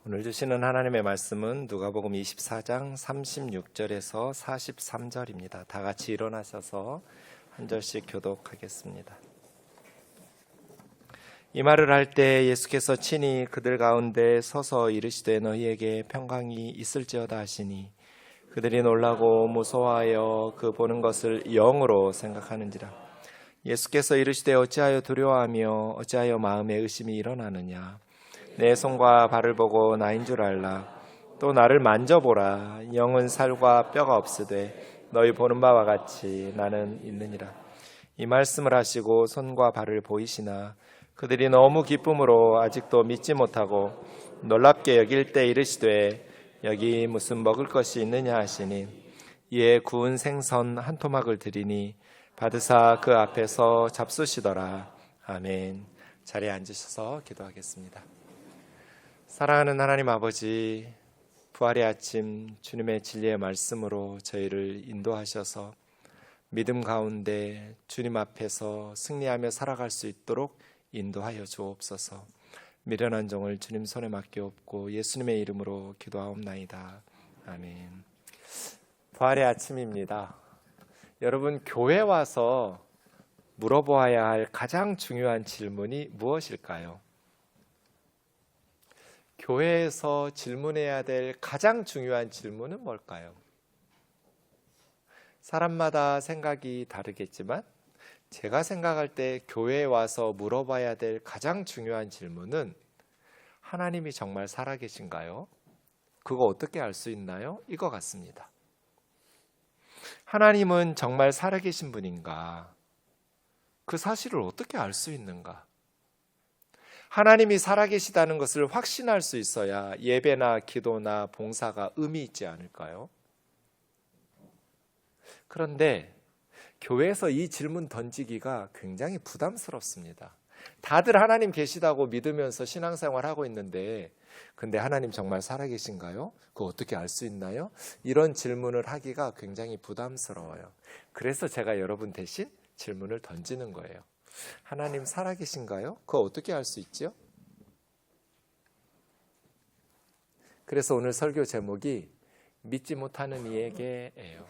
오늘 주시는 하나님의 말씀은 누가복음 24장 36절에서 43절입니다. 다 같이 일어나셔서 한 절씩 교독하겠습니다. 이 말을 할 때 예수께서 친히 그들 가운데 서서 이르시되 너희에게 평강이 있을지어다 하시니 그들이 놀라고 무서워하여 그 보는 것을 영으로 생각하는지라. 예수께서 이르시되 어찌하여 두려워하며 어찌하여 마음에 의심이 일어나느냐. 내 손과 발을 보고 나인 줄 알라. 또 나를 만져보라. 영은 살과 뼈가 없으되 너희 보는 바와 같이 나는 있느니라. 이 말씀을 하시고 손과 발을 보이시나 그들이 너무 기쁨으로 아직도 믿지 못하고 놀랍게 여길 때 이르시되 여기 무슨 먹을 것이 있느냐 하시니 이에 구운 생선 한 토막을 드리니 받으사 그 앞에서 잡수시더라. 아멘. 자리에 앉으셔서 기도하겠습니다. 사랑하는 하나님 아버지, 부활의 아침 주님의 진리의 말씀으로 저희를 인도하셔서 믿음 가운데 주님 앞에서 승리하며 살아갈 수 있도록 인도하여 주옵소서. 미련한 종을 주님 손에 맡기옵고 예수님의 이름으로 기도하옵나이다. 아멘. 부활의 아침입니다. 여러분, 교회 와서 물어보아야 할 가장 중요한 질문이 무엇일까요? 교회에서 질문해야 될 가장 중요한 질문은 뭘까요? 사람마다 생각이 다르겠지만 제가 생각할 때 교회에 와서 물어봐야 될 가장 중요한 질문은 하나님이 정말 살아계신가요? 그거 어떻게 알 수 있나요? 이거 같습니다. 하나님은 정말 살아계신 분인가? 그 사실을 어떻게 알 수 있는가? 하나님이 살아계시다는 것을 확신할 수 있어야 예배나 기도나 봉사가 의미 있지 않을까요? 그런데 교회에서 이 질문 던지기가 굉장히 부담스럽습니다. 다들 하나님 계시다고 믿으면서 신앙생활하고 있는데 근데 하나님 정말 살아계신가요? 그거 어떻게 알 수 있나요? 이런 질문을 하기가 굉장히 부담스러워요. 그래서 제가 여러분 대신 질문을 던지는 거예요. 하나님 살아계신가요? 그거 어떻게 알 수 있죠? 그래서 오늘 설교 제목이 믿지 못하는 이에게예요.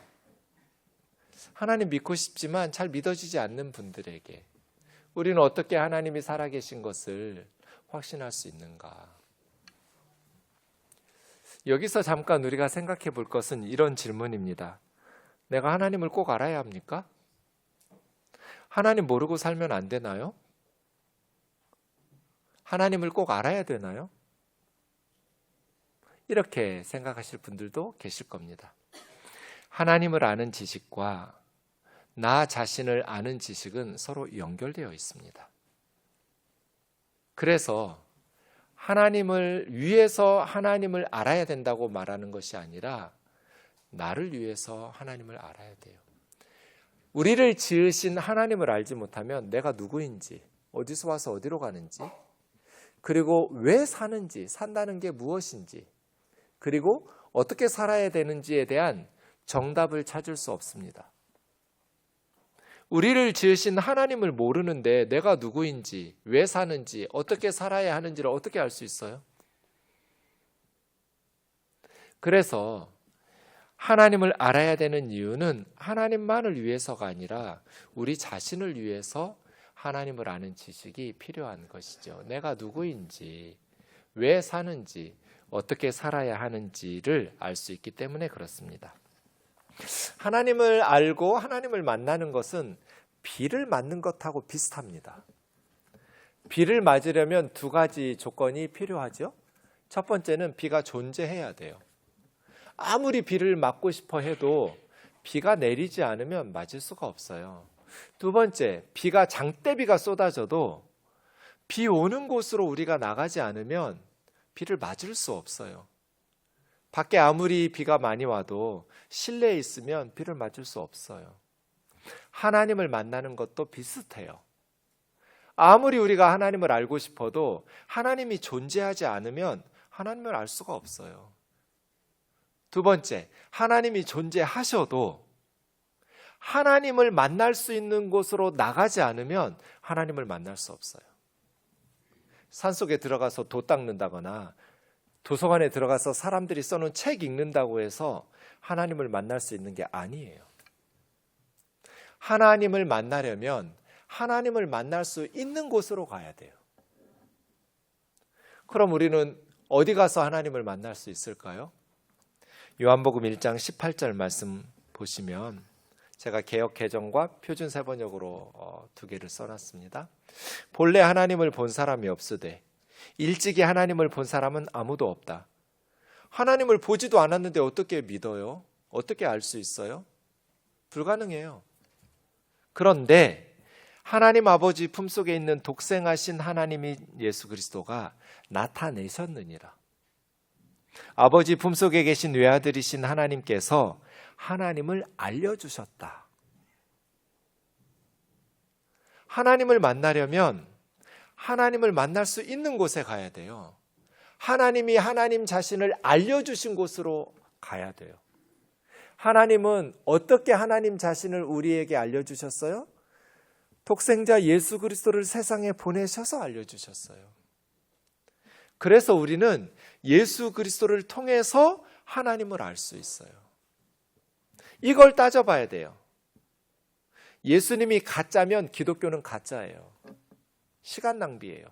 하나님 믿고 싶지만 잘 믿어지지 않는 분들에게 우리는 어떻게 하나님이 살아계신 것을 확신할 수 있는가? 여기서 잠깐 우리가 생각해 볼 것은 이런 질문입니다. 내가 하나님을 꼭 알아야 합니까? 하나님 모르고 살면 안 되나요? 하나님을 꼭 알아야 되나요? 이렇게 생각하실 분들도 계실 겁니다. 하나님을 아는 지식과 나 자신을 아는 지식은 서로 연결되어 있습니다. 그래서 하나님을 위해서 하나님을 알아야 된다고 말하는 것이 아니라 나를 위해서 하나님을 알아야 돼요. 우리를 지으신 하나님을 알지 못하면 내가 누구인지, 어디서 와서 어디로 가는지, 그리고 왜 사는지, 산다는 게 무엇인지, 그리고 어떻게 살아야 되는지에 대한 정답을 찾을 수 없습니다. 우리를 지으신 하나님을 모르는데 내가 누구인지, 왜 사는지, 어떻게 살아야 하는지를 어떻게 알 수 있어요? 그래서 하나님을 알아야 되는 이유는 하나님만을 위해서가 아니라 우리 자신을 위해서 하나님을 아는 지식이 필요한 것이죠. 내가 누구인지, 왜 사는지, 어떻게 살아야 하는지를 알 수 있기 때문에 그렇습니다. 하나님을 알고 하나님을 만나는 것은 비를 맞는 것하고 비슷합니다. 비를 맞으려면 두 가지 조건이 필요하죠. 첫 번째는 비가 존재해야 돼요. 아무리 비를 맞고 싶어 해도 비가 내리지 않으면 맞을 수가 없어요. 두 번째, 비가 장대비가 쏟아져도 비 오는 곳으로 우리가 나가지 않으면 비를 맞을 수 없어요. 밖에 아무리 비가 많이 와도 실내에 있으면 비를 맞을 수 없어요. 하나님을 만나는 것도 비슷해요. 아무리 우리가 하나님을 알고 싶어도 하나님이 존재하지 않으면 하나님을 알 수가 없어요. 두 번째, 하나님이 존재하셔도 하나님을 만날 수 있는 곳으로 나가지 않으면 하나님을 만날 수 없어요. 산속에 들어가서 도 닦는다거나 도서관에 들어가서 사람들이 써놓은 책 읽는다고 해서 하나님을 만날 수 있는 게 아니에요. 하나님을 만나려면 하나님을 만날 수 있는 곳으로 가야 돼요. 그럼 우리는 어디 가서 하나님을 만날 수 있을까요? 요한복음 1장 18절 말씀 보시면 제가 개역 개정과 표준 세번역으로 두 개를 써놨습니다. 본래 하나님을 본 사람이 없으되 일찍이 하나님을 본 사람은 아무도 없다. 하나님을 보지도 않았는데 어떻게 믿어요? 어떻게 알 수 있어요? 불가능해요. 그런데 하나님 아버지 품속에 있는 독생하신 하나님이 예수 그리스도가 나타내셨느니라. 아버지 품속에 계신 외아들이신 하나님께서 하나님을 알려주셨다. 하나님을 만나려면 하나님을 만날 수 있는 곳에 가야 돼요. 하나님이 하나님 자신을 알려주신 곳으로 가야 돼요. 하나님은 어떻게 하나님 자신을 우리에게 알려주셨어요? 독생자 예수 그리스도를 세상에 보내셔서 알려주셨어요. 그래서 우리는 예수 그리스도를 통해서 하나님을 알 수 있어요. 이걸 따져봐야 돼요. 예수님이 가짜면 기독교는 가짜예요. 시간 낭비예요.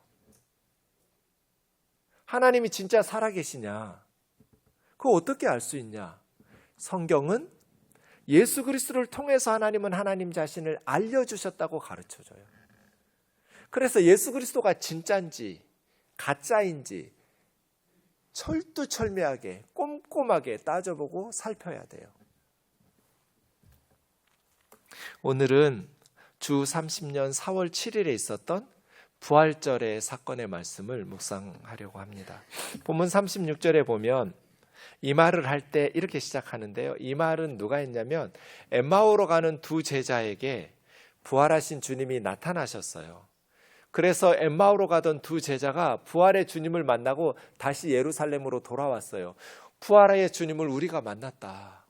하나님이 진짜 살아계시냐? 그거 어떻게 알 수 있냐? 성경은 예수 그리스도를 통해서 하나님은 하나님 자신을 알려주셨다고 가르쳐줘요. 그래서 예수 그리스도가 진짜인지 가짜인지 철두철미하게 꼼꼼하게 따져보고 살펴야 돼요. 오늘은 주 30년 4월 7일에 있었던 부활절의 사건의 말씀을 묵상하려고 합니다. 본문 36절에 보면 이 말을 할 때 이렇게 시작하는데요. 이 말은 누가 했냐면 엠마오로 가는 두 제자에게 부활하신 주님이 나타나셨어요. 그래서 엠마오로 가던 두 제자가 부활의 주님을 만나고 다시 예루살렘으로 돌아왔어요. 부활의 주님을 우리가 만났다.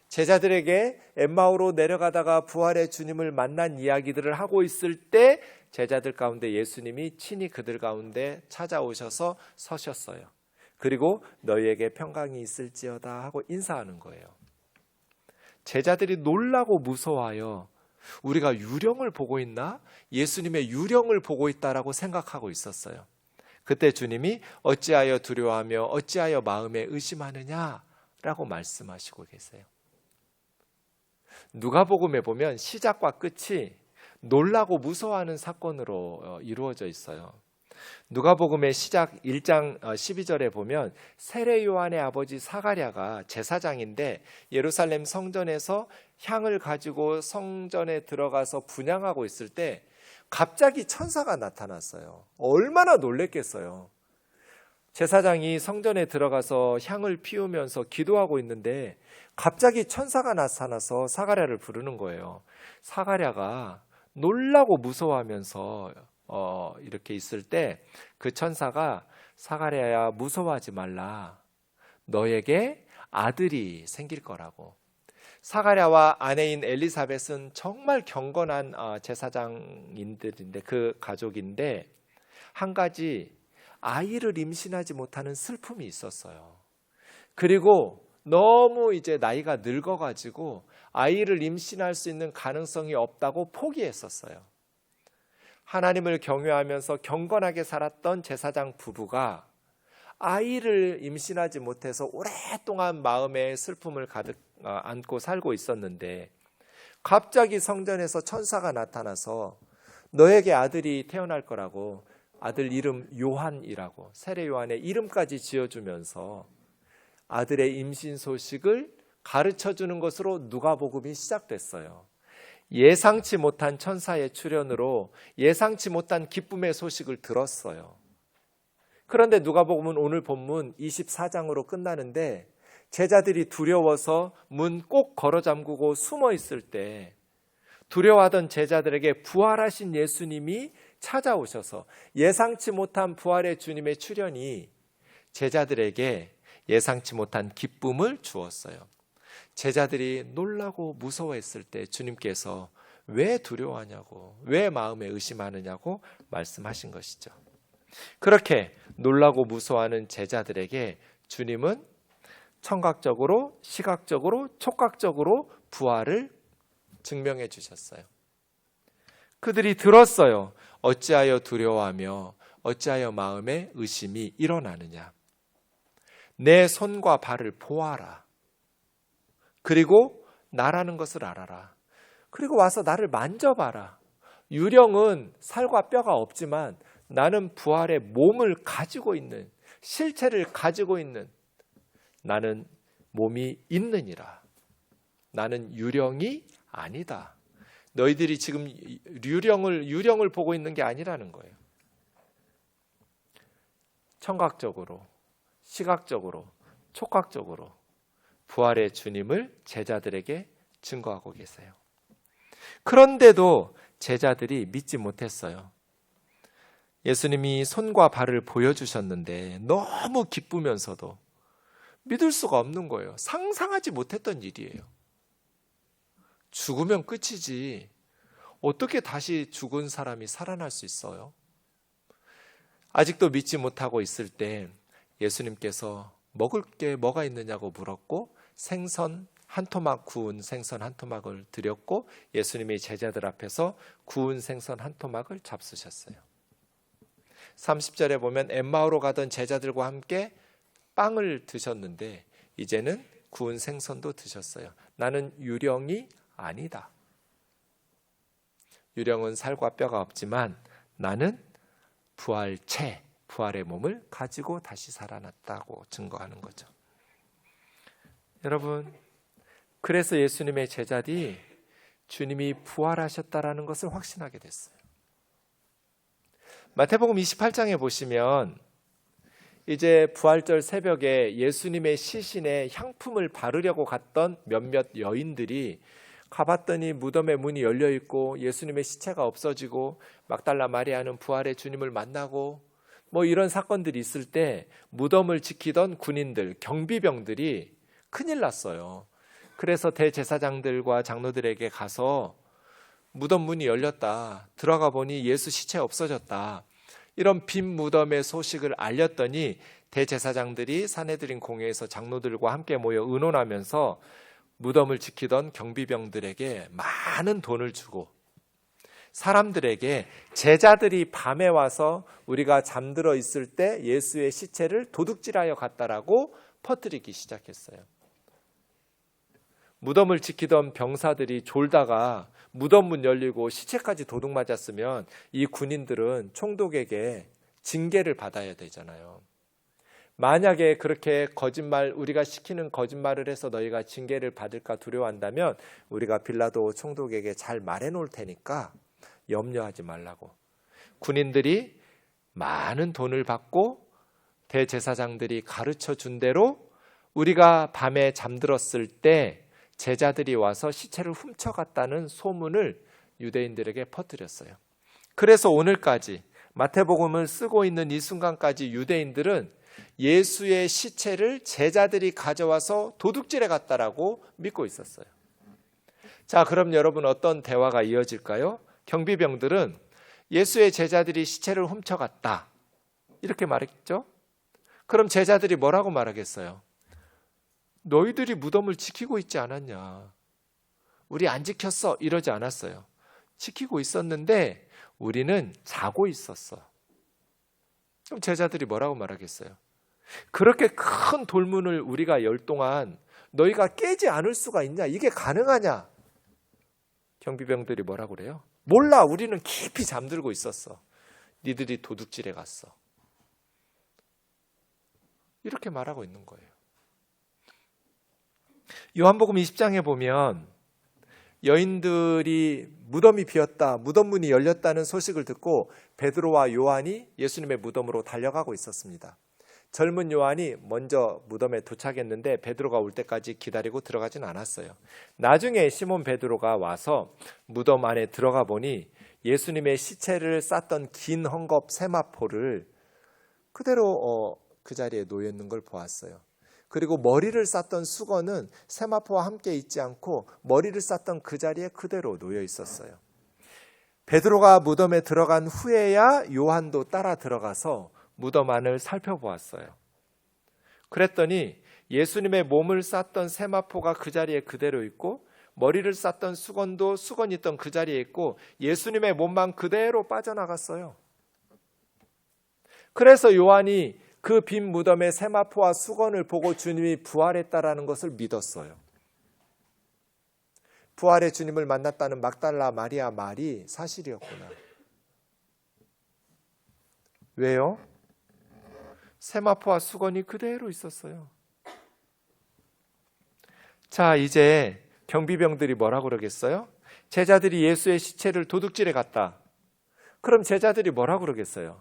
제자들에게 엠마오로 내려가다가 부활의 주님을 만난 이야기들을 하고 있을 때 제자들 가운데 예수님이 친히 그들 가운데 찾아오셔서 서셨어요. 그리고 너희에게 평강이 있을지어다 하고 인사하는 거예요. 제자들이 놀라고 무서워하여 우리가 유령을 보고 있나? 예수님의 유령을 보고 있다라고 생각하고 있었어요. 그때 주님이 어찌하여 두려워하며 어찌하여 마음에 의심하느냐라고 말씀하시고 계세요. 누가복음에 보면 시작과 끝이 놀라고 무서워하는 사건으로 이루어져 있어요. 누가복음의 시작 1장 12절에 보면 세례 요한의 아버지 사가랴가 제사장인데 예루살렘 성전에서 향을 가지고 성전에 들어가서 분향하고 있을 때 갑자기 천사가 나타났어요. 얼마나 놀랬겠어요. 제사장이 성전에 들어가서 향을 피우면서 기도하고 있는데 갑자기 천사가 나타나서 사가랴를 부르는 거예요. 사가랴가 놀라고 무서워하면서 이렇게 있을 때 그 천사가 사가랴야 무서워하지 말라. 너에게 아들이 생길 거라고. 사가랴와 아내인 엘리사벳은 정말 경건한 제사장인들인데 그 가족인데 한 가지 아이를 임신하지 못하는 슬픔이 있었어요. 그리고 너무 이제 나이가 늙어가지고 아이를 임신할 수 있는 가능성이 없다고 포기했었어요. 하나님을 경외하면서 경건하게 살았던 제사장 부부가 아이를 임신하지 못해서 오랫동안 마음에 슬픔을 가득 안고 살고 있었는데 갑자기 성전에서 천사가 나타나서 너에게 아들이 태어날 거라고 아들 이름 요한이라고 세례 요한의 이름까지 지어주면서 아들의 임신 소식을 가르쳐주는 것으로 누가복음이 시작됐어요. 예상치 못한 천사의 출현으로 예상치 못한 기쁨의 소식을 들었어요. 그런데 누가복음은 오늘 본문 24장으로 끝나는데 제자들이 두려워서 문 꼭 걸어 잠그고 숨어 있을 때 두려워하던 제자들에게 부활하신 예수님이 찾아오셔서 예상치 못한 부활의 주님의 출현이 제자들에게 예상치 못한 기쁨을 주었어요. 제자들이 놀라고 무서워했을 때 주님께서 왜 두려워하냐고, 왜 마음에 의심하느냐고 말씀하신 것이죠. 그렇게 놀라고 무서워하는 제자들에게 주님은 청각적으로, 시각적으로, 촉각적으로 부활을 증명해 주셨어요. 그들이 들었어요. 어찌하여 두려워하며 어찌하여 마음에 의심이 일어나느냐. 내 손과 발을 보아라. 그리고 나라는 것을 알아라. 그리고 와서 나를 만져봐라. 유령은 살과 뼈가 없지만 나는 부활의 몸을 가지고 있는, 실체를 가지고 있는, 나는 몸이 있느니라. 나는 유령이 아니다. 너희들이 지금 유령을 보고 있는 게 아니라는 거예요. 청각적으로, 시각적으로, 촉각적으로 부활의 주님을 제자들에게 증거하고 계세요. 그런데도 제자들이 믿지 못했어요. 예수님이 손과 발을 보여주셨는데 너무 기쁘면서도 믿을 수가 없는 거예요. 상상하지 못했던 일이에요. 죽으면 끝이지 어떻게 다시 죽은 사람이 살아날 수 있어요? 아직도 믿지 못하고 있을 때 예수님께서 먹을 게 뭐가 있느냐고 물었고 생선 한 토막, 구운 생선 한 토막을 드렸고 예수님이 제자들 앞에서 구운 생선 한 토막을 잡수셨어요. 30절에 보면 엠마오로 가던 제자들과 함께 빵을 드셨는데 이제는 구운 생선도 드셨어요. 나는 유령이 아니다. 유령은 살과 뼈가 없지만 나는 부활체, 부활의 몸을 가지고 다시 살아났다고 증거하는 거죠. 여러분, 그래서 예수님의 제자들이 주님이 부활하셨다라는 것을 확신하게 됐어요. 마태복음 28장에 보시면 이제 부활절 새벽에 예수님의 시신에 향품을 바르려고 갔던 몇몇 여인들이 가봤더니 무덤의 문이 열려있고 예수님의 시체가 없어지고 막달라 마리아는 부활의 주님을 만나고 뭐 이런 사건들이 있을 때 무덤을 지키던 군인들, 경비병들이 큰일 났어요. 그래서 대제사장들과 장로들에게 가서 무덤 문이 열렸다. 들어가 보니 예수 시체 없어졌다. 이런 빈 무덤의 소식을 알렸더니 대제사장들이 산헤드린 공회에서 장로들과 함께 모여 의논하면서 무덤을 지키던 경비병들에게 많은 돈을 주고 사람들에게 제자들이 밤에 와서 우리가 잠들어 있을 때 예수의 시체를 도둑질하여 갔다라고 퍼뜨리기 시작했어요. 무덤을 지키던 병사들이 졸다가 무덤 문 열리고 시체까지 도둑 맞았으면 이 군인들은 총독에게 징계를 받아야 되잖아요. 만약에 그렇게 거짓말, 우리가 시키는 거짓말을 해서 너희가 징계를 받을까 두려워한다면 우리가 빌라도 총독에게 잘 말해 놓을 테니까 염려하지 말라고. 군인들이 많은 돈을 받고 대제사장들이 가르쳐 준 대로 우리가 밤에 잠들었을 때 제자들이 와서 시체를 훔쳐갔다는 소문을 유대인들에게 퍼뜨렸어요. 그래서 오늘까지 마태복음을 쓰고 있는 이 순간까지 유대인들은 예수의 시체를 제자들이 가져와서 도둑질해 갔다라고 믿고 있었어요. 자, 그럼 여러분 어떤 대화가 이어질까요? 경비병들은 예수의 제자들이 시체를 훔쳐갔다 이렇게 말했죠. 그럼 제자들이 뭐라고 말하겠어요? 너희들이 무덤을 지키고 있지 않았냐? 우리 안 지켰어 이러지 않았어요. 지키고 있었는데 우리는 자고 있었어. 그럼 제자들이 뭐라고 말하겠어요? 그렇게 큰 돌문을 우리가 열 동안 너희가 깨지 않을 수가 있냐? 이게 가능하냐? 경비병들이 뭐라고 그래요? 몰라, 우리는 깊이 잠들고 있었어. 니들이 도둑질해 갔어. 이렇게 말하고 있는 거예요. 요한복음 20장에 보면 여인들이 무덤이 비었다, 무덤 문이 열렸다는 소식을 듣고 베드로와 요한이 예수님의 무덤으로 달려가고 있었습니다. 젊은 요한이 먼저 무덤에 도착했는데 베드로가 올 때까지 기다리고 들어가진 않았어요. 나중에 시몬 베드로가 와서 무덤 안에 들어가 보니 예수님의 시체를 쌌던 긴 헝겊 세마포를 그대로 그 자리에 놓여 있는 걸 보았어요. 그리고 머리를 쌌던 수건은 세마포와 함께 있지 않고 머리를 쌌던 그 자리에 그대로 놓여 있었어요. 베드로가 무덤에 들어간 후에야 요한도 따라 들어가서 무덤 안을 살펴보았어요. 그랬더니 예수님의 몸을 쌌던 세마포가 그 자리에 그대로 있고 머리를 쌌던 수건도 수건이 있던 그 자리에 있고 예수님의 몸만 그대로 빠져나갔어요. 그래서 요한이 그 빈 무덤의 세마포와 수건을 보고 주님이 부활했다라는 것을 믿었어요. 부활의 주님을 만났다는 막달라 마리아 말이 사실이었구나. 왜요? 세마포와 수건이 그대로 있었어요. 자, 이제 경비병들이 뭐라고 그러겠어요? 제자들이 예수의 시체를 도둑질해 갔다. 그럼 제자들이 뭐라고 그러겠어요?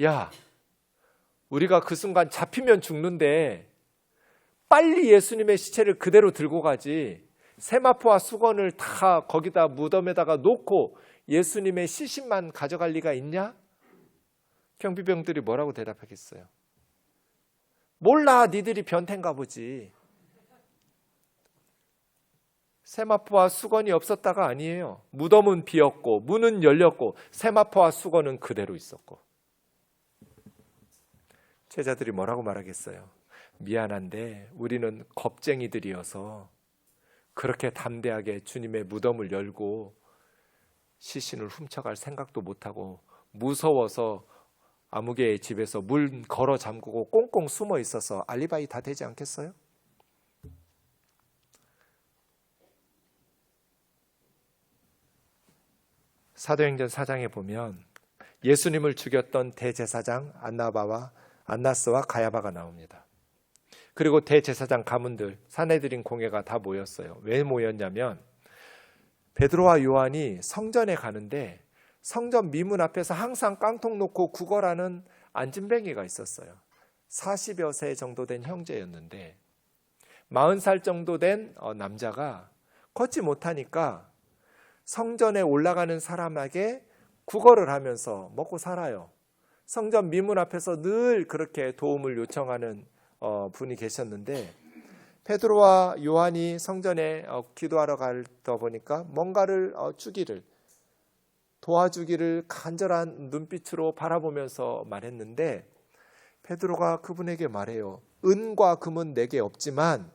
야, 우리가 그 순간 잡히면 죽는데 빨리 예수님의 시체를 그대로 들고 가지. 세마포와 수건을 다 거기다 무덤에다가 놓고 예수님의 시신만 가져갈 리가 있냐? 경비병들이 뭐라고 대답하겠어요? 몰라, 니들이 변태인가 보지. 세마포와 수건이 없었다가 아니에요. 무덤은 비었고 문은 열렸고 세마포와 수건은 그대로 있었고. 제자들이 뭐라고 말하겠어요? 미안한데 우리는 겁쟁이들이어서 그렇게 담대하게 주님의 무덤을 열고 시신을 훔쳐갈 생각도 못하고 무서워서 아무개의 집에서 문 걸어 잠그고 꽁꽁 숨어 있어서 알리바이 다 되지 않겠어요? 사도행전 4장에 보면 예수님을 죽였던 대제사장 안나스와 가야바가 나옵니다. 그리고 대제사장 가문들, 산헤드린 공회가 다 모였어요. 왜 모였냐면 베드로와 요한이 성전에 가는데 성전 미문 앞에서 항상 깡통 놓고 구걸하는 안진뱅이가 있었어요. 40여 세 정도 된 형제였는데 40살 정도 된 남자가 걷지 못하니까 성전에 올라가는 사람에게 구걸을 하면서 먹고 살아요. 성전 미문 앞에서 늘 그렇게 도움을 요청하는 분이 계셨는데 베드로와 요한이 성전에 기도하러 가다 보니까 뭔가를 도와주기를 간절한 눈빛으로 바라보면서 말했는데 베드로가 그분에게 말해요. 은과 금은 내게 없지만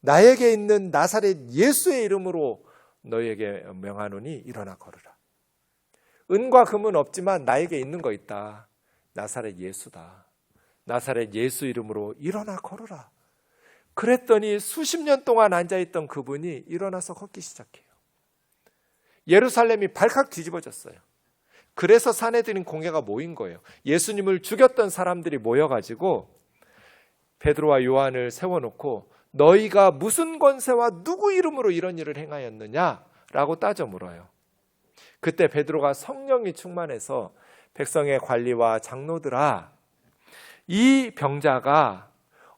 나에게 있는 나사렛 예수의 이름으로 너희에게 명하노니 일어나 걸으라. 은과 금은 없지만 나에게 있는 거 있다. 나사렛 예수다. 나사렛 예수 이름으로 일어나 걸으라. 그랬더니 수십 년 동안 앉아있던 그분이 일어나서 걷기 시작해요. 예루살렘이 발칵 뒤집어졌어요. 그래서 산헤드린 공회가 모인 거예요. 예수님을 죽였던 사람들이 모여가지고 베드로와 요한을 세워놓고 너희가 무슨 권세와 누구 이름으로 이런 일을 행하였느냐라고 따져 물어요. 그때 베드로가 성령이 충만해서 백성의 관리와 장로들아, 이 병자가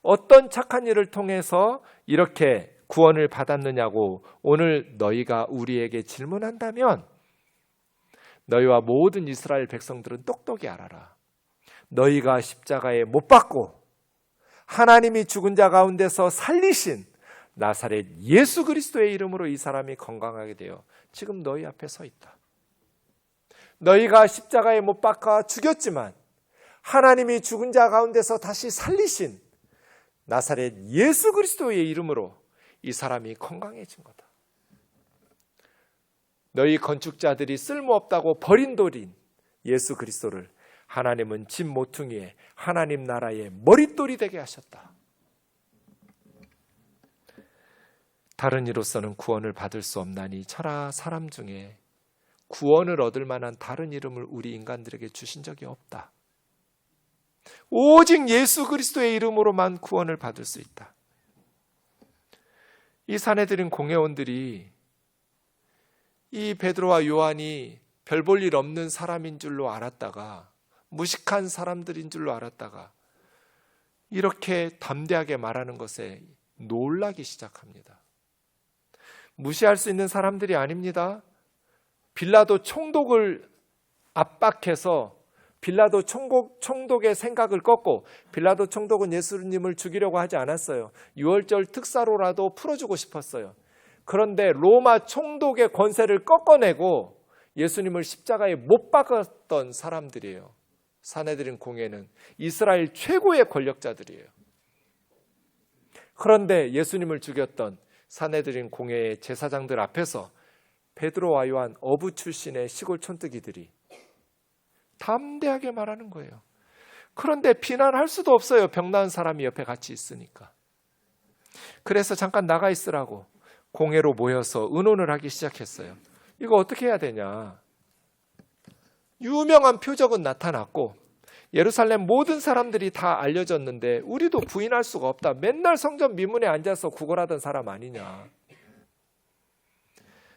어떤 착한 일을 통해서 이렇게 구원을 받았느냐고 오늘 너희가 우리에게 질문한다면 너희와 모든 이스라엘 백성들은 똑똑히 알아라. 너희가 십자가에 못 박고 하나님이 죽은 자 가운데서 살리신 나사렛 예수 그리스도의 이름으로 이 사람이 건강하게 되어 지금 너희 앞에 서 있다. 너희가 십자가에 못 박아 죽였지만 하나님이 죽은 자 가운데서 다시 살리신 나사렛 예수 그리스도의 이름으로 이 사람이 건강해진 거다. 너희 건축자들이 쓸모없다고 버린 돌인 예수 그리스도를 하나님은 집 모퉁이에 하나님 나라의 머릿돌이 되게 하셨다. 다른 이로서는 구원을 받을 수 없나니 천하 사람 중에 구원을 얻을 만한 다른 이름을 우리 인간들에게 주신 적이 없다. 오직 예수 그리스도의 이름으로만 구원을 받을 수 있다. 이 산헤드린 공회원들이 이 베드로와 요한이 별 볼 일 없는 사람인 줄로 알았다가 무식한 사람들인 줄로 알았다가 이렇게 담대하게 말하는 것에 놀라기 시작합니다. 무시할 수 있는 사람들이 아닙니다. 빌라도 총독을 압박해서 빌라도 총독의 생각을 꺾고 빌라도 총독은 예수님을 죽이려고 하지 않았어요. 유월절 특사로라도 풀어주고 싶었어요. 그런데 로마 총독의 권세를 꺾어내고 예수님을 십자가에 못 박았던 사람들이에요. 산헤드린 공회는 이스라엘 최고의 권력자들이에요. 그런데 예수님을 죽였던 산헤드린 공회의 제사장들 앞에서 베드로와 요한 어부 출신의 시골 촌뜨기들이 담대하게 말하는 거예요. 그런데 비난할 수도 없어요. 병 나은 사람이 옆에 같이 있으니까. 그래서 잠깐 나가 있으라고 공회로 모여서 의논을 하기 시작했어요. 이거 어떻게 해야 되냐. 유명한 표적은 나타났고 예루살렘 모든 사람들이 다 알려졌는데 우리도 부인할 수가 없다. 맨날 성전 미문에 앉아서 구걸하던 사람 아니냐.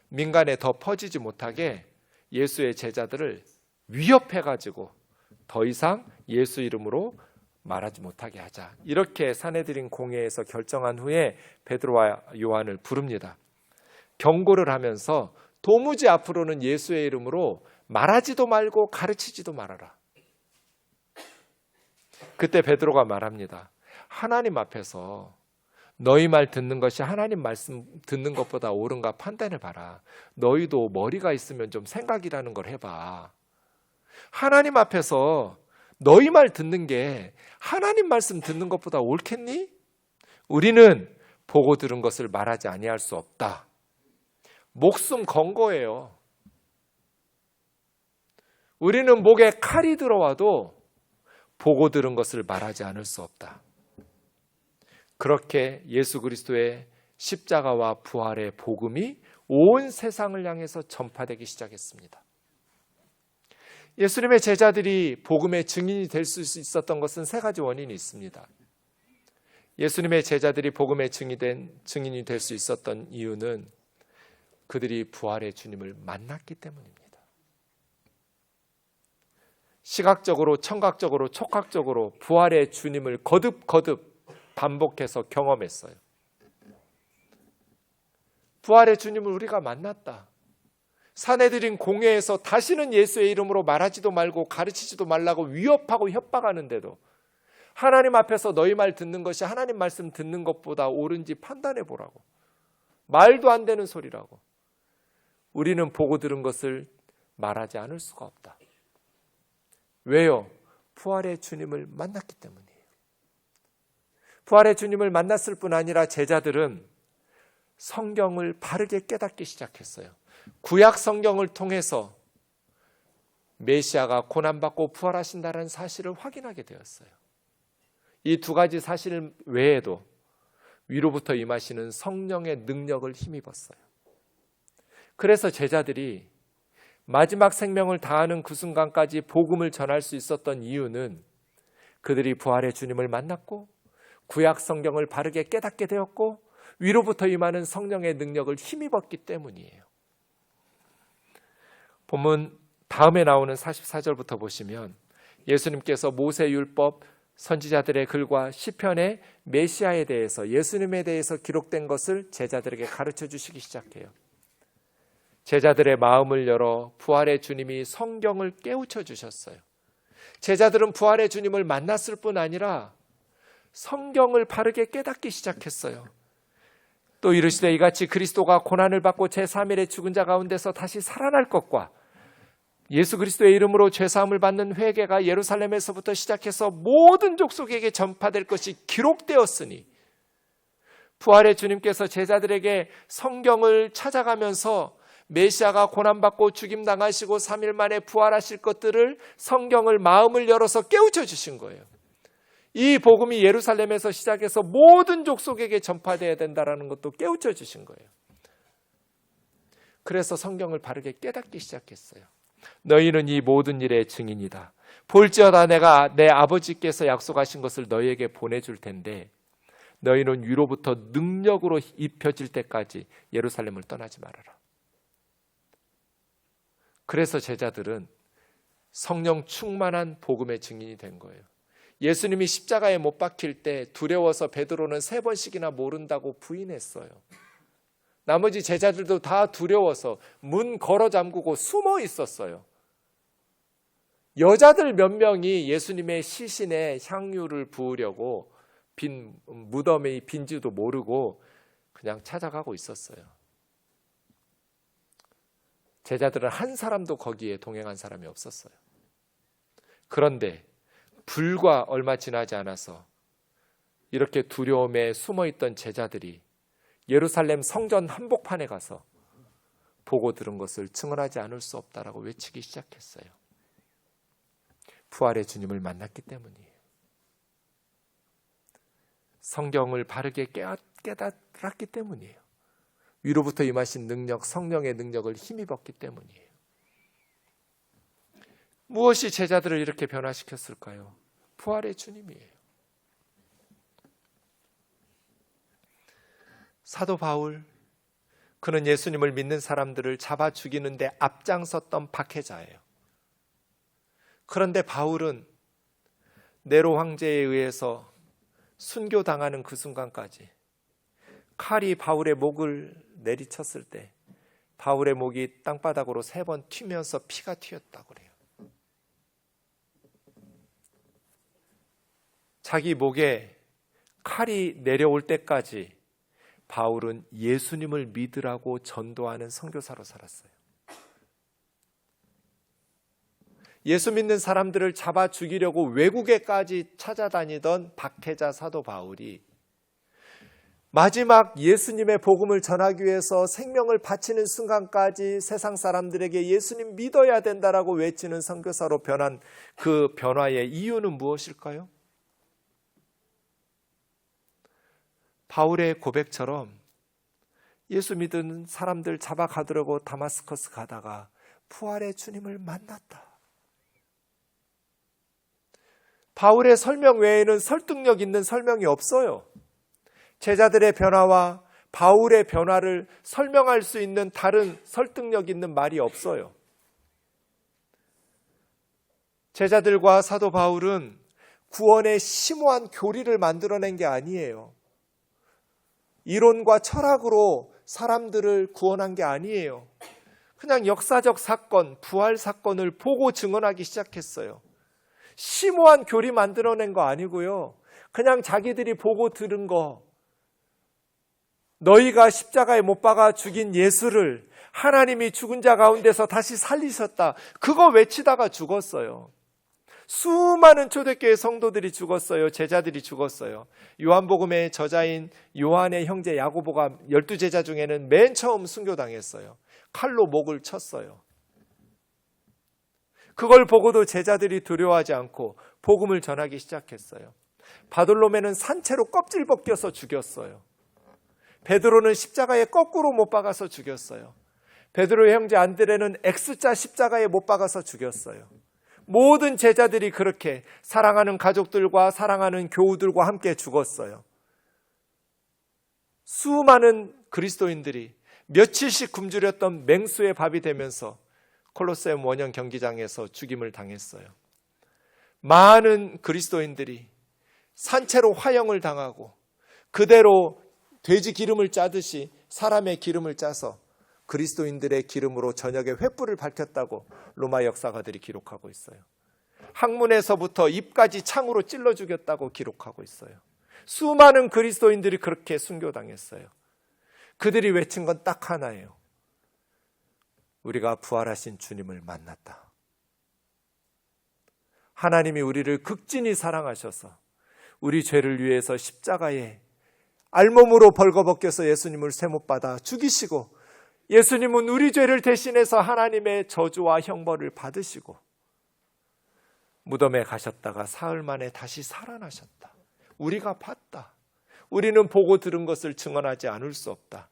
민간에 더 퍼지지 못하게 예수의 제자들을 위협해가지고 더 이상 예수 이름으로 말하지 못하게 하자. 이렇게 산헤드린 공회에서 결정한 후에 베드로와 요한을 부릅니다. 경고를 하면서 도무지 앞으로는 예수의 이름으로 말하지도 말고 가르치지도 말아라. 그때 베드로가 말합니다. 하나님 앞에서 너희 말 듣는 것이 하나님 말씀 듣는 것보다 옳은가 판단해 봐라. 너희도 머리가 있으면 좀 생각이라는 걸 해봐. 하나님 앞에서 너희 말 듣는 게 하나님 말씀 듣는 것보다 옳겠니? 우리는 보고 들은 것을 말하지 아니할 수 없다. 목숨 건 거예요. 우리는 목에 칼이 들어와도 보고 들은 것을 말하지 않을 수 없다. 그렇게 예수 그리스도의 십자가와 부활의 복음이 온 세상을 향해서 전파되기 시작했습니다. 예수님의 제자들이 복음의 증인이 될 수 있었던 것은 세 가지 원인이 있습니다. 예수님의 제자들이 복음의 증인이 될 수 있었던 이유는 그들이 부활의 주님을 만났기 때문입니다. 시각적으로, 청각적으로, 촉각적으로 부활의 주님을 거듭거듭 반복해서 경험했어요. 부활의 주님을 우리가 만났다. 산헤드린 공회에서 다시는 예수의 이름으로 말하지도 말고 가르치지도 말라고 위협하고 협박하는데도 하나님 앞에서 너희 말 듣는 것이 하나님 말씀 듣는 것보다 옳은지 판단해 보라고. 말도 안 되는 소리라고. 우리는 보고 들은 것을 말하지 않을 수가 없다. 왜요? 부활의 주님을 만났기 때문이에요. 부활의 주님을 만났을 뿐 아니라 제자들은 성경을 바르게 깨닫기 시작했어요. 구약 성경을 통해서 메시아가 고난받고 부활하신다는 사실을 확인하게 되었어요. 이 두 가지 사실 외에도 위로부터 임하시는 성령의 능력을 힘입었어요. 그래서 제자들이 마지막 생명을 다하는 그 순간까지 복음을 전할 수 있었던 이유는 그들이 부활의 주님을 만났고 구약 성경을 바르게 깨닫게 되었고 위로부터 임하는 성령의 능력을 힘입었기 때문이에요. 본문 다음에 나오는 44절부터 보시면 예수님께서 모세율법, 선지자들의 글과 시편의 메시아에 대해서 예수님에 대해서 기록된 것을 제자들에게 가르쳐 주시기 시작해요. 제자들의 마음을 열어 부활의 주님이 성경을 깨우쳐 주셨어요. 제자들은 부활의 주님을 만났을 뿐 아니라 성경을 바르게 깨닫기 시작했어요. 또 이르시되 이같이 그리스도가 고난을 받고 제3일에 죽은 자 가운데서 다시 살아날 것과 예수 그리스도의 이름으로 죄사함을 받는 회개가 예루살렘에서부터 시작해서 모든 족속에게 전파될 것이 기록되었으니 부활의 주님께서 제자들에게 성경을 찾아가면서 메시아가 고난받고 죽임당하시고 3일 만에 부활하실 것들을 성경을 마음을 열어서 깨우쳐 주신 거예요. 이 복음이 예루살렘에서 시작해서 모든 족속에게 전파되어야 된다는 것도 깨우쳐 주신 거예요. 그래서 성경을 바르게 깨닫기 시작했어요. 너희는 이 모든 일의 증인이다. 볼지어다 내가 내 아버지께서 약속하신 것을 너희에게 보내줄 텐데 너희는 위로부터 능력으로 입혀질 때까지 예루살렘을 떠나지 말아라. 그래서 제자들은 성령 충만한 복음의 증인이 된 거예요. 예수님이 십자가에 못 박힐 때 두려워서 베드로는 3번씩이나 모른다고 부인했어요. 나머지 제자들도 다 두려워서 문 걸어 잠그고 숨어 있었어요. 여자들 몇 명이 예수님의 시신에 향유를 부으려고 빈 무덤의 빈지도 모르고 그냥 찾아가고 있었어요. 제자들은 한 사람도 거기에 동행한 사람이 없었어요. 그런데 불과 얼마 지나지 않아서 이렇게 두려움에 숨어있던 제자들이 예루살렘 성전 한복판에 가서 보고 들은 것을 증언하지 않을 수 없다라고 외치기 시작했어요. 부활의 주님을 만났기 때문이에요. 성경을 바르게 깨달았기 때문이에요. 위로부터 임하신 능력, 성령의 능력을 힘입었기 때문이에요. 무엇이 제자들을 이렇게 변화시켰을까요? 부활의 주님이에요. 사도 바울, 그는 예수님을 믿는 사람들을 잡아 죽이는데 앞장섰던 박해자예요. 그런데 바울은 네로 황제에 의해서 순교당하는 그 순간까지 칼이 바울의 목을 내리쳤을 때 바울의 목이 땅바닥으로 3번 튀면서 피가 튀었다고 그래요. 자기 목에 칼이 내려올 때까지 바울은 예수님을 믿으라고 전도하는 선교사로 살았어요. 예수 믿는 사람들을 잡아 죽이려고 외국에까지 찾아다니던 박해자 사도 바울이 마지막 예수님의 복음을 전하기 위해서 생명을 바치는 순간까지 세상 사람들에게 예수님 믿어야 된다라고 외치는 선교사로 변한 그 변화의 이유는 무엇일까요? 바울의 고백처럼 예수 믿는 사람들 잡아가더라고 다마스커스 가다가 부활의 주님을 만났다. 바울의 설명 외에는 설득력 있는 설명이 없어요. 제자들의 변화와 바울의 변화를 설명할 수 있는 다른 설득력 있는 말이 없어요. 제자들과 사도 바울은 구원의 심오한 교리를 만들어낸 게 아니에요. 이론과 철학으로 사람들을 구원한 게 아니에요. 그냥 역사적 사건, 부활 사건을 보고 증언하기 시작했어요. 심오한 교리 만들어낸 거 아니고요. 그냥 자기들이 보고 들은 거, 너희가 십자가에 못 박아 죽인 예수를 하나님이 죽은 자 가운데서 다시 살리셨다. 그거 외치다가 죽었어요. 수많은 초대교회 성도들이 죽었어요. 제자들이 죽었어요. 요한복음의 저자인 요한의 형제 야고보가 12제자 중에는 맨 처음 순교당했어요. 칼로 목을 쳤어요. 그걸 보고도 제자들이 두려워하지 않고 복음을 전하기 시작했어요. 바돌로메는 산채로 껍질 벗겨서 죽였어요. 베드로는 십자가에 거꾸로 못 박아서 죽였어요. 베드로의 형제 안드레는 X자 십자가에 못 박아서 죽였어요. 모든 제자들이 그렇게 사랑하는 가족들과 사랑하는 교우들과 함께 죽었어요. 수많은 그리스도인들이 며칠씩 굶주렸던 맹수의 밥이 되면서 콜로세움 원형 경기장에서 죽임을 당했어요. 많은 그리스도인들이 산채로 화형을 당하고 그대로 돼지 기름을 짜듯이 사람의 기름을 짜서 그리스도인들의 기름으로 저녁에 횃불을 밝혔다고 로마 역사가들이 기록하고 있어요. 항문에서부터 입까지 창으로 찔러 죽였다고 기록하고 있어요. 수많은 그리스도인들이 그렇게 순교당했어요. 그들이 외친 건 딱 하나예요. 우리가 부활하신 주님을 만났다. 하나님이 우리를 극진히 사랑하셔서 우리 죄를 위해서 십자가에 알몸으로 벌거벗겨서 예수님을 쇠못받아 죽이시고 예수님은 우리 죄를 대신해서 하나님의 저주와 형벌을 받으시고 무덤에 가셨다가 사흘 만에 다시 살아나셨다. 우리가 봤다. 우리는 보고 들은 것을 증언하지 않을 수 없다.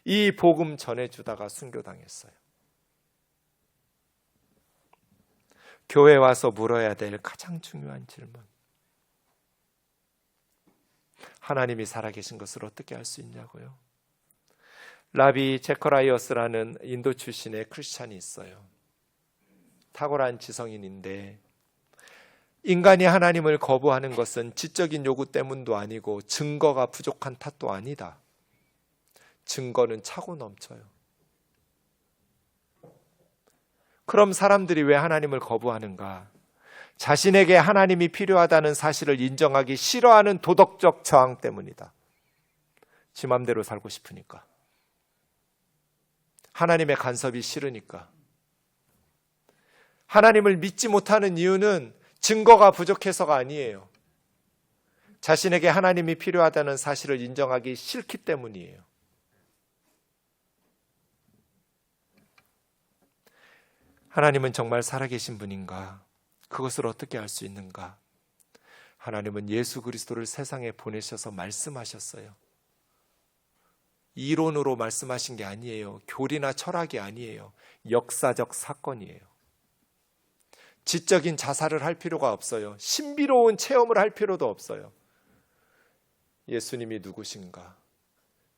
이 복음 전해주다가 순교당했어요. 교회 와서 물어야 될 가장 중요한 질문. 하나님이 살아계신 것을 어떻게 알 수 있냐고요? 라비 제커라이어스라는 인도 출신의 크리스찬이 있어요. 탁월한 지성인인데 인간이 하나님을 거부하는 것은 지적인 요구 때문도 아니고 증거가 부족한 탓도 아니다. 증거는 차고 넘쳐요. 그럼 사람들이 왜 하나님을 거부하는가? 자신에게 하나님이 필요하다는 사실을 인정하기 싫어하는 도덕적 저항 때문이다. 지 맘대로 살고 싶으니까. 하나님의 간섭이 싫으니까. 하나님을 믿지 못하는 이유는 증거가 부족해서가 아니에요. 자신에게 하나님이 필요하다는 사실을 인정하기 싫기 때문이에요. 하나님은 정말 살아계신 분인가? 그것을 어떻게 알 수 있는가? 하나님은 예수 그리스도를 세상에 보내셔서 말씀하셨어요. 이론으로 말씀하신 게 아니에요. 교리나 철학이 아니에요. 역사적 사건이에요. 지적인 자살을 할 필요가 없어요. 신비로운 체험을 할 필요도 없어요. 예수님이 누구신가?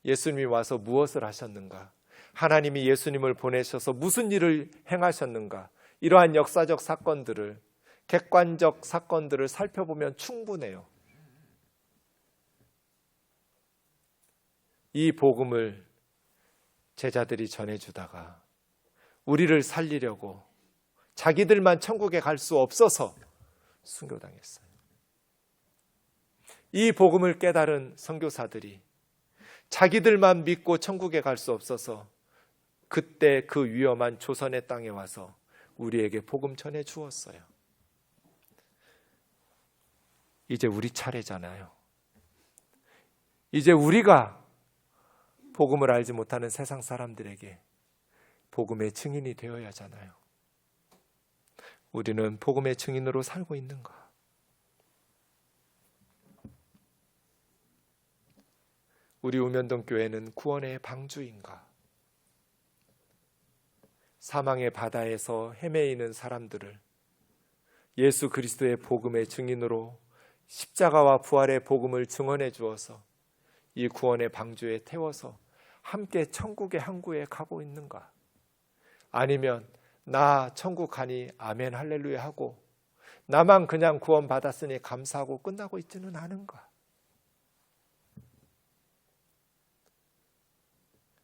예수님이 와서 무엇을 하셨는가? 하나님이 예수님을 보내셔서 무슨 일을 행하셨는가? 이러한 역사적 사건들을, 객관적 사건들을 살펴보면 충분해요. 이 복음을 제자들이 전해주다가 우리를 살리려고 자기들만 천국에 갈 수 없어서 순교당했어요. 이 복음을 깨달은 선교사들이 자기들만 믿고 천국에 갈 수 없어서 그때 그 위험한 조선의 땅에 와서 우리에게 복음 전해 주었어요. 이제 우리 차례잖아요. 이제 우리가 복음을 알지 못하는 세상 사람들에게 복음의 증인이 되어야 하잖아요. 우리는 복음의 증인으로 살고 있는가? 우리 우면동 교회는 구원의 방주인가? 사망의 바다에서 헤매이는 사람들을 예수 그리스도의 복음의 증인으로 십자가와 부활의 복음을 증언해 주어서 이 구원의 방주에 태워서 함께 천국의 항구에 가고 있는가? 아니면 나 천국 가니 아멘 할렐루야 하고 나만 그냥 구원 받았으니 감사하고 끝나고 있지는 않은가?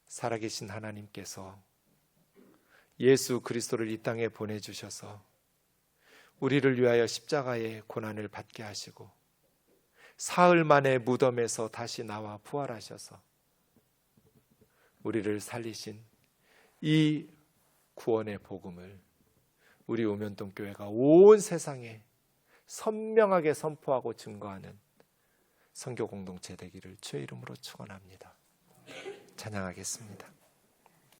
살아계신 하나님께서 예수 그리스도를 이 땅에 보내주셔서 우리를 위하여 십자가의 고난을 받게 하시고 사흘 만에 무덤에서 다시 나와 부활하셔서 우리를 살리신 이 구원의 복음을 우리 우면동 교회가 온 세상에 선명하게 선포하고 증거하는 선교 공동체 되기를 주의 이름으로 축원합니다. 찬양하겠습니다.